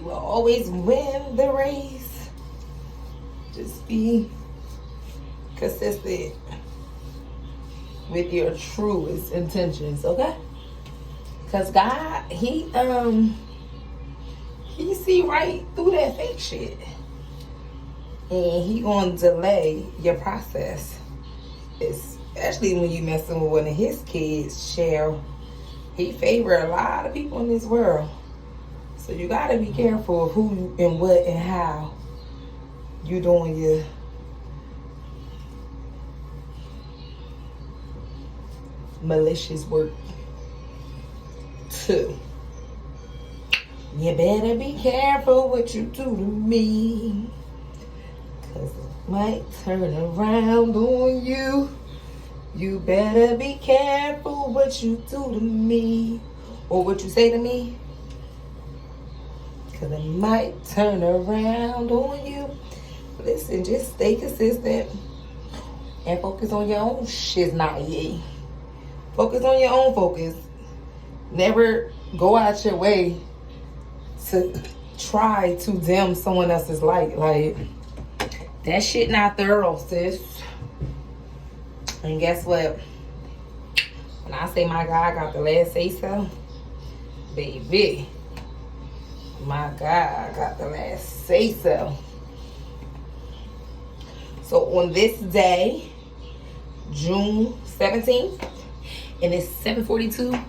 You will always win the race. Just be consistent with your truest intentions, okay? Because God, He see right through that fake shit. And He gonna delay your process. Especially when you messing with one of His kids, Cheryl. He favor a lot of people in this world. So you gotta be careful of who and what and how you doing your malicious work too. You better be careful what you do to me, 'cause it might turn around on you. You better be careful what you do to me, or what you say to me, 'cause it might turn around on you. Listen, just stay consistent and focus on your own shiznai. Focus on your own focus. Never go out your way to try to dim someone else's light. Like, that shit not thorough, sis. And guess what? When I say my God got the last say so, baby, my God got the last say so. So on this day, June 17th, and it's 7:42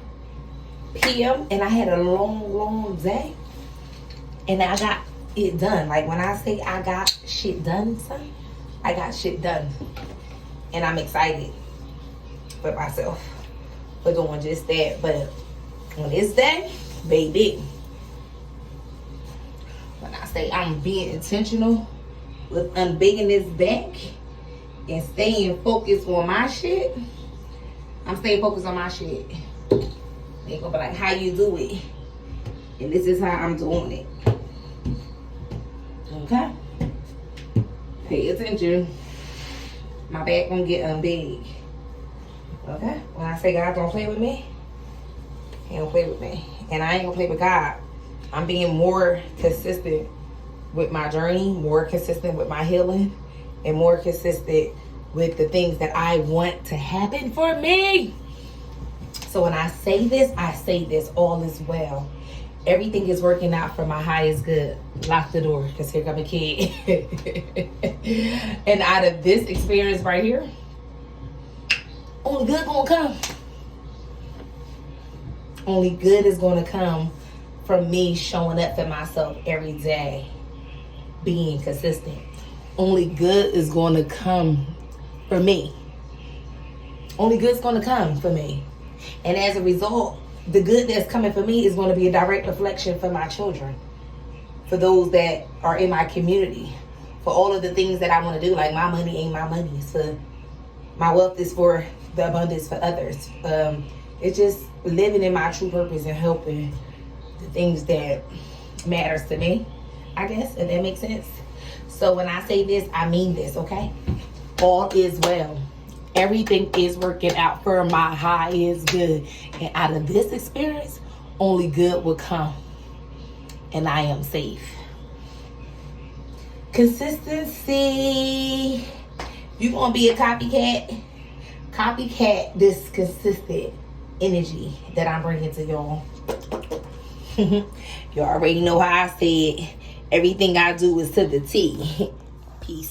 p.m. and I had a long day, and I got it done. Like, when I say I got shit done, son, I got shit done. And I'm excited with myself for doing just that. But on this day, baby, when I say I'm being intentional with unbigging this back and staying focused on my shit, I'm staying focused on my shit. They gonna be like, how you do it? And this is how I'm doing it. Okay? Pay attention. My back gonna get unbig. Okay? When I say God don't play with me, He don't play with me. And I ain't gonna play with God. I'm being more consistent with my journey, more consistent with my healing, and more consistent with the things that I want to happen for me. So when I say this, all is well. Everything is working out for my highest good. Lock the door, because here come a kid. And out of this experience right here, only good gonna come. Only good is gonna come from me showing up for myself every day, being consistent. Only good is gonna come for me. Only good is gonna come for me. And as a result, the good that's coming for me is going to be a direct reflection for my children, for those that are in my community, for all of the things that I want to do. Like, my money ain't my money. So my wealth is for the abundance for others. It's just living in my true purpose and helping the things that matters to me, I guess, if that makes sense. So when I say this, I mean this, okay? All is well. Everything is working out for my highest good. And out of this experience, only good will come. And I am safe. Consistency. You gonna be a copycat? Copycat this consistent energy that I'm bringing to y'all. You already know how I said everything I do is to the T. Peace.